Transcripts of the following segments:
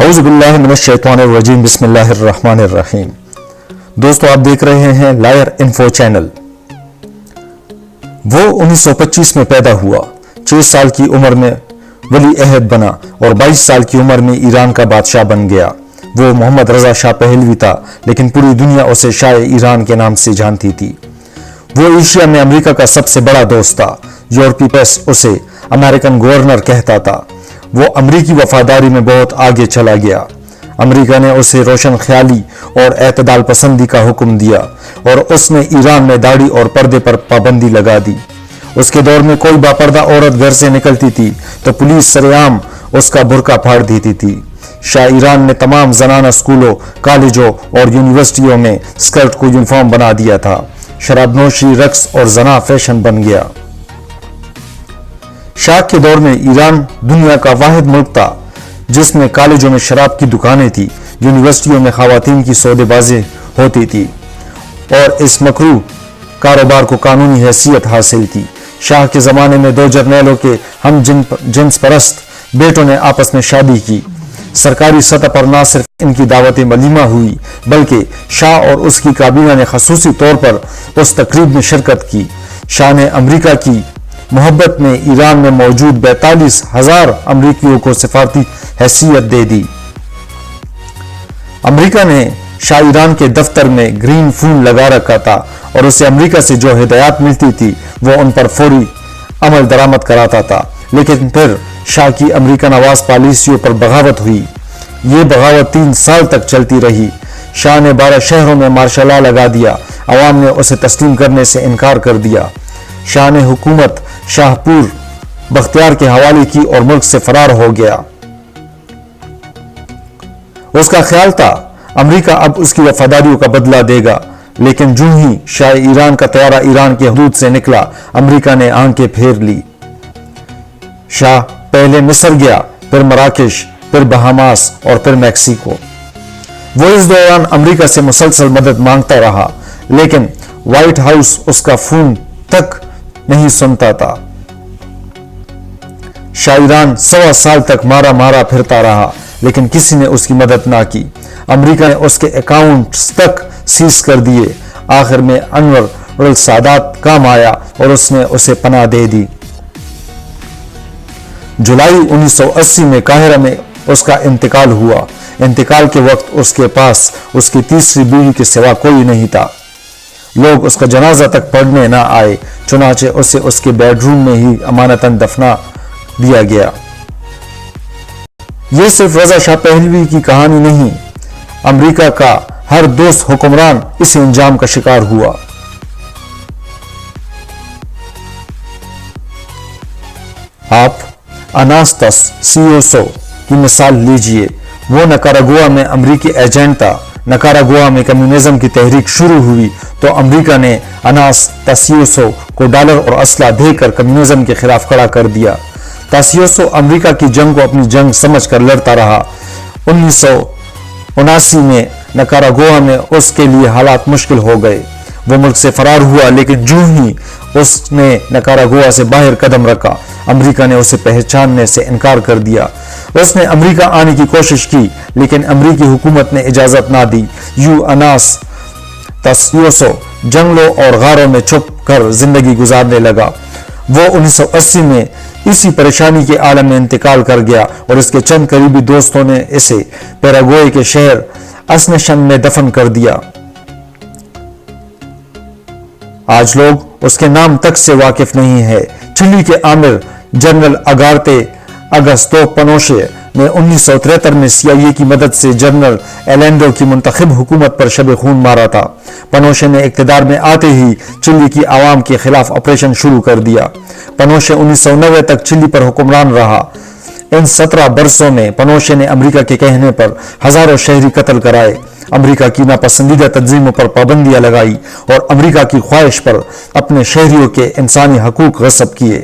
اعوذ باللہ من الشیطان الرجیم بسم اللہ الرحمن الرحیم۔ دوستو آپ دیکھ رہے ہیں لائر انفو چینل۔ وہ 1925 میں پیدا ہوا، 6 سال کی عمر میں ولی عہد بنا اور 22 سال کی عمر میں ایران کا بادشاہ بن گیا۔ وہ محمد رضا شاہ پہلوی تھا، لیکن پوری دنیا اسے شاہ ایران کے نام سے جانتی تھی۔ وہ ایشیا میں امریکہ کا سب سے بڑا دوست تھا۔ یورپی پریس اسے امریکن گورنر کہتا تھا۔ وہ امریکی وفاداری میں بہت آگے چلا گیا۔ امریکہ نے اسے روشن خیالی اور اعتدال پسندی کا حکم دیا اور اس نے ایران میں داڑھی اور پردے پر پابندی لگا دی۔ اس کے دور میں کوئی باپردہ عورت گھر سے نکلتی تھی تو پولیس سرعام اس کا برقع پھاڑ دیتی تھی۔ شاہ ایران نے تمام زنانہ اسکولوں، کالجوں اور یونیورسٹیوں میں اسکرٹ کو یونیفارم بنا دیا تھا۔ شراب نوشی، رقص اور زنا فیشن بن گیا۔ شاہ کے دور میں ایران دنیا کا واحد ملک تھا جس میں کالجوں میں شراب کی دکانیں تھی، یونیورسٹیوں میں خواتین کی سودے بازی ہوتی تھی اور اس مکروہ کاروبار کو قانونی حیثیت حاصل تھی۔ شاہ کے زمانے میں 2 جرنیلوں کے ہم جنس پرست بیٹوں نے آپس میں شادی کی۔ سرکاری سطح پر نہ صرف ان کی دعوت ولیمہ ہوئی بلکہ شاہ اور اس کی کابینہ نے خصوصی طور پر اس تقریب میں شرکت کی۔ شاہ نے امریکہ کی محبت میں ایران میں موجود 42,000 امریکیوں کو سفارتی حیثیت دے دی۔ امریکہ نے شاہ ایران کے دفتر میں گرین فون لگا رکھا تھا اور اسے امریکہ سے جو ہدایات ملتی تھی وہ ان پر فوری عمل درآمد کراتا تھا۔ لیکن پھر شاہ کی امریکہ نواز پالیسیوں پر بغاوت ہوئی۔ یہ بغاوت 3 سال تک چلتی رہی۔ شاہ نے 12 شہروں میں مارشل لا لگا دیا۔ عوام نے اسے تسلیم کرنے سے انکار کر دیا۔ شاہ نے حکومت شاہ پور بختیار کے حوالے کی اور ملک سے فرار ہو گیا۔ اس کا خیال تھا امریکہ اب اس کی وفاداریوں کا بدلہ دے گا، لیکن جو ہی شاہ ایران کا طیارہ ایران کی حدود سے نکلا، امریکہ نے آنکھیں پھیر لی۔ شاہ پہلے مصر گیا، پھر مراکش، پھر بہاماس اور پھر میکسیکو۔ وہ اس دوران امریکہ سے مسلسل مدد مانگتا رہا، لیکن وائٹ ہاؤس اس کا فون تک نہیں سنتا تھا۔ شاہ ایران 1.25 سال تک مارا پھرتا رہا، لیکن کسی نے اس کی مدد نہ کی۔ امریکہ نے اس کے اکاؤنٹس تک سیز کر دیے۔ آخر میں انور السادات کام آیا اور اس نے اسے پناہ دے دی۔ جولائی 1980 میں قاہرہ میں اس کا انتقال ہوا۔ انتقال کے وقت اس کے پاس اس کی تیسری بیوی کے سوا کوئی نہیں تھا۔ لوگ اس کا جنازہ تک پڑھنے نہ آئے، چنانچہ اسے اس کے بیڈ روم میں ہی امانتاً دفنا دیا گیا۔ یہ صرف رضا شاہ پہلوی کی کہانی نہیں، امریکہ کا ہر دوست حکمران اس انجام کا شکار ہوا۔ آپ اناستاسیوسو کی مثال لیجئے۔ وہ نکاراگوا میں امریکی ایجنٹ تھا۔ نکاراگوا میں کمیونزم کی تحریک شروع ہوئی تو امریکہ نے اناستاسیوسو کو ڈالر اور اسلحہ دے کر کمیونزم کے خلاف کھڑا کر دیا۔ تاسیوسو امریکہ کی جنگ کو اپنی جنگ سمجھ کر لڑتا رہا۔ 1979 میں نکاراگوا میں اس کے لیے حالات مشکل ہو گئے۔ وہ ملک سے فرار ہوا، لیکن جو ہی اس نے نکاراگوا سے باہر قدم رکھا، امریکہ نے اسے پہچاننے سے انکار کر دیا۔ اس نے امریکہ آنے کی کوشش کی، لیکن امریکی حکومت نے اجازت نہ دی۔ اناستاسیوسو جنگلوں اور غاروں میں چھپ کر زندگی گزارنے لگا۔ وہ 1980 میں اسی پریشانی کے عالم میں انتقال کر گیا اور اس کے چند قریبی دوستوں نے اسے پیراگوئے کے شہر اسنشن میں دفن کر دیا۔ آج لوگ اس کے نام تک سے واقف نہیں ہے۔ چلی کے آمر جنرل اگارتے اگستو پنوشے نے 1973 میں CIA کی مدد سے جنرل ایلینڈو کی منتخب حکومت پر شب خون مارا تھا۔ پنوشے نے اقتدار میں آتے ہی چلی کی عوام کے خلاف آپریشن شروع کر دیا۔ پنوشے 1990 تک چلی پر حکمران رہا۔ ان 17 برسوں میں پنوشے نے امریکہ کے کہنے پر ہزاروں شہری قتل کرائے، امریکہ کی ناپسندیدہ تنظیموں پر پابندیاں لگائی اور امریکہ کی خواہش پر اپنے شہریوں کے انسانی حقوق غصب کیے۔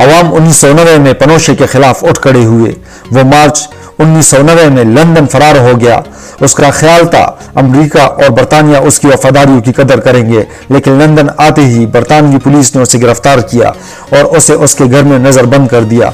عوام 1990 میں پنوشے کے خلاف اٹھ کھڑے ہوئے۔ وہ مارچ 1990 میں لندن فرار ہو گیا۔ اس کا خیال تھا امریکہ اور برطانیہ اس کی وفاداریوں کی قدر کریں گے، لیکن لندن آتے ہی برطانوی پولیس نے اسے گرفتار کیا اور اسے اس کے گھر میں نظر بند کر دیا۔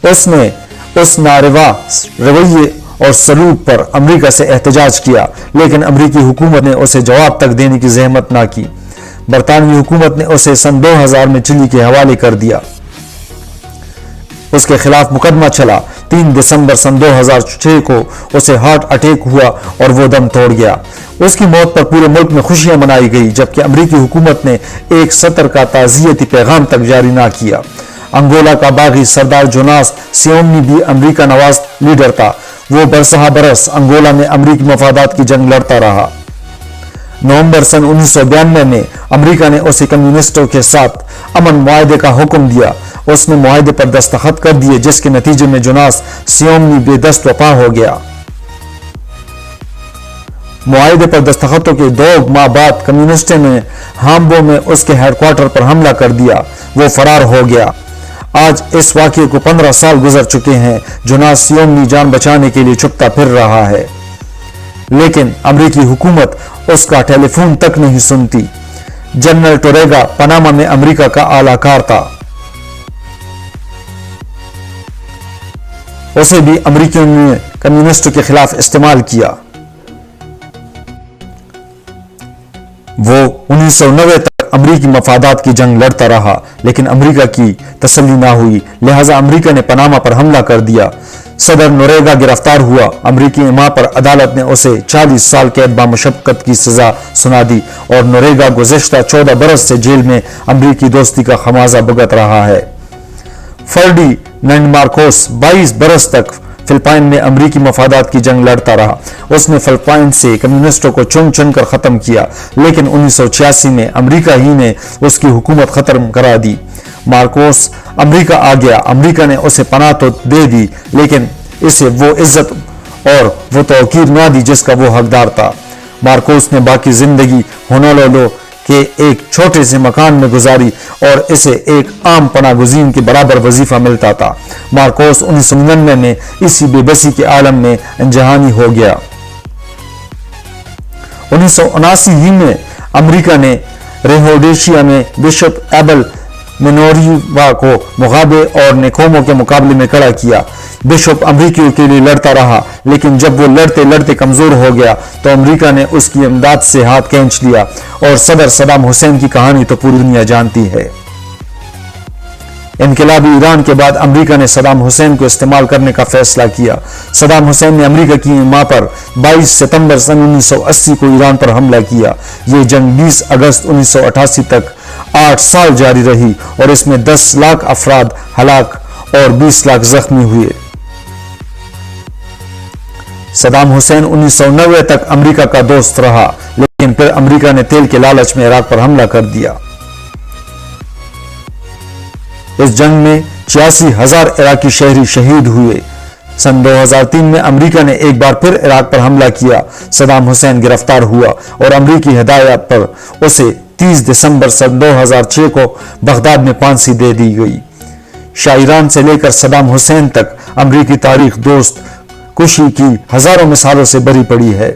اس نے उस नारवा रवैये और सलूक पर अमेरिका से एहतजाज किया, लेकिन अमेरिकी हुकूमत ने उसे जवाब तक देने की जहमत ना की। बरतानवी हुकूमत ने उसे सन 2000 में चिली के हवाले कर दिया। उसके खिलाफ मुकदमा चला। 3 दिसंबर सन 2006 को उसे हार्ट अटैक हुआ और वो दम तोड़ गया। उसकी मौत पर पूरे मुल्क में खुशियां मनाई गई, जबकि अमेरिकी हुकूमत ने एक सत्र का ताज़ियती पैगाम तक जारी ना किया। अंगोला का बागी सरदार जोनास सियोमनी भी अमेरिका नवाज लीडर था। वो बरसहा बरस अंगोला में अमेरिकी मफादात की जंग लड़ता रहा। नवंबर सन 1992 में अमेरिका ने उसे कम्युनिस्टों के साथ अमन मुआहदे का हुक्म दिया। उसने मुआहदे पर दस्तखत कर दिए, जिसके नतीजे में जोनास सियोमनी बेदस्त वफा हो गया। मुआहदे पर दस्तखतों के 2 माह बाद कम्युनिस्टों ने हाम्बो में उसके हेडक्वार्टर पर हमला कर दिया। वो फरार हो गया। आज इस वाक़ये को 15 साल गुजर चुके हैं। जोनास सियोमनी जान बचाने के लिए छुपता फिर रहा है, लेकिन अमेरिकी हुकूमत उसका टेलीफोन तक नहीं सुनती। जनरल टोरेगा पनामा में अमेरिका का आलाकार था। उसे भी अमेरिकियों ने कम्युनिस्टों के खिलाफ इस्तेमाल किया। वो 1990 तक अमेरिकी मफादात की जंग लड़ता रहा, लेकिन अमेरिका की तसल्ली ना हुई, लिहाजा अमेरिका ने पनामा पर हमला कर दिया। सदर नोरेगा गिरफ्तार हुआ। अमेरिकी इमाम पर अदालत ने उसे 40 साल कैद बामुशक्कत की सजा सुना दी और नोरेगा गुज़श्ता 14 बरस से जेल में अमेरिकी दोस्ती का खमाजा भुगत रहा है। फर्डिनांड मार्कोस 22 बरस तक फिलिपाइन में अमेरिकी मफादात की जंग लड़ता रहा। उसने फिलिपाइन से कम्युनिस्टों को चुन चुन कर ख़त्म किया, लेकिन 1986 में अमेरिका ही ने उसकी हुकूमत ख़त्म करा दी। मार्कोस अमेरिका आ गया। अमेरिका ने उसे पनाह तो दे दी, लेकिन इसे वो इज्जत और वो तौकीर ना दी जिसका वो हकदार था। मार्कोस ने बाकी जिंदगी होनोलुलु के एक छोटे से मकान में गुजारी और इसे एक आम पनाहगुज़ीन के बराबर वजीफा मिलता था। मार्कोस 1999 में इसी बेबसी के आलम में अनजहानी हो गया। 1979 ही में अमेरिका ने रोडेशिया में बिशप एबल मिनोरिवा को मुगाबे और नेकोमो के मुकाबले में खड़ा किया। बिशप अमेरिकियों के लिए लड़ता रहा, लेकिन जब वो लड़ते लड़ते कमजोर हो गया तो अमेरिका ने उसकी इमदाद से हाथ खींच लिया और सदर सद्दाम हुसैन की कहानी तो पूरी दुनिया जानती है। इनकलाबी ईरान के बाद अमेरिका ने सद्दाम हुसैन को इस्तेमाल करने का फैसला किया। सद्दाम हुसैन ने अमेरिका की मां पर 22 सितंबर सन 1980 को ईरान पर हमला किया। ये जंग 20 अगस्त 1988 तक 8 साल जारी रही और इसमें 10 लाख अफराद हलाक और 20 लाख जख्मी हुए। सद्दाम हुसैन 1990 तक अमेरिका का दोस्त रहा, लेकिन फिर अमेरिका ने तेल के लालच में इराक पर हमला कर दिया। इस जंग में 86,000 इराकी शहरी शहीद हुए। सन 2003 में अमेरिका ने एक बार फिर इराक पर हमला किया। सद्दाम हुसैन गिरफ्तार हुआ और अमेरिकी हिदायत पर उसे 30 दिसंबर सन 2006 को बगदाद में फांसी दे दी गई। शाहिरान से लेकर सद्दाम हुसैन तक अमेरिकी तारीख दोस्त कुशी की हजारों मिसालों से भरी पड़ी है।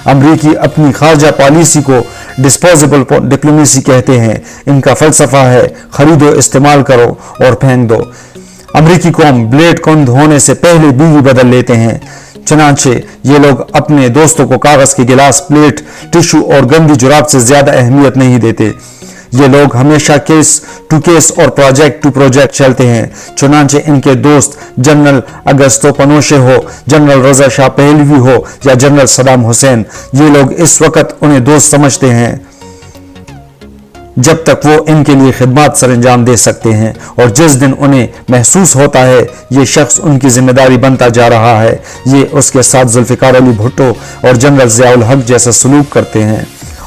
अमेरिकी अपनी खारजा पॉलिसी को डिस्पोजेबल डिप्लोमेसी कहते हैं। इनका फलसफा है खरीदो, इस्तेमाल करो और फेंक दो। अमेरिकी कौम ब्लेड कुंद होने से पहले बीवी बदल लेते हैं। चनांचे ये लोग अपने दोस्तों को कागज के गिलास, प्लेट, टिश्यू और गंदी जुराब से ज्यादा अहमियत नहीं देते। ये लोग हमेशा केस टू केस और प्रोजेक्ट टू प्रोजेक्ट चलते हैं। चुनांचे इनके दोस्त जनरल अगस्तो पनोशे हो, जनरल रजा शाह पहलवी हो या जनरल सद्दाम हुसैन, ये लोग इस वक्त उन्हें दोस्त समझते हैं जब तक वो इनके लिए खिदमत सर अंजाम दे सकते हैं, और जिस दिन उन्हें महसूस होता है ये शख्स उनकी जिम्मेदारी बनता जा रहा है, ये उसके साथ जुल्फिकार अली भुट्टो और जनरल ज़ियाउल हक जैसा सलूक करते हैं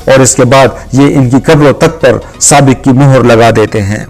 और इसके बाद ये इनकी कब्रों तक पर साबिक की मुहर लगा देते हैं।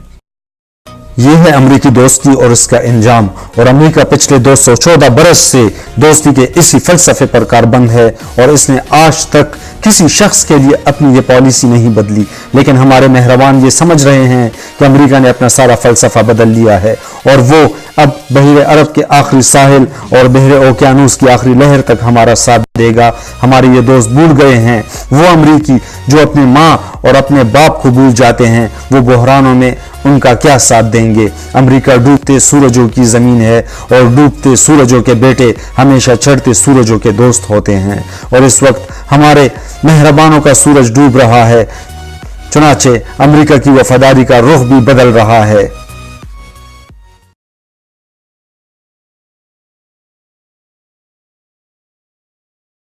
ये है अमेरिकी दोस्ती और इसका इंजाम, और अमेरिका पिछले 214 बरस से दोस्ती के इसी फलसफे पर कारबंद है और इसने आज तक किसी शख्स के लिए अपनी ये पॉलिसी नहीं बदली। लेकिन हमारे मेहरबान ये समझ रहे हैं कि अमेरिका ने अपना सारा फलसफा बदल लिया है और वो अब बहरे अरब के आखिरी साहिल और बहरे ओकियानूस की आखिरी लहर तक हमारा साथ देगा। हमारे ये दोस्त भूल गए हैं वो अमेरिकी जो अपनी माँ और अपने बाप को भूल जाते हैं। वो बहरानों में ان کا کیا ساتھ دیں گے؟ امریکہ ڈوبتے سورجوں کی زمین ہے اور ڈوبتے سورجوں کے بیٹے ہمیشہ چڑھتے سورجوں کے دوست ہوتے ہیں، اور اس وقت ہمارے مہربانوں کا سورج ڈوب رہا ہے، چنانچہ امریکہ کی وفاداری کا رخ بھی بدل رہا ہے۔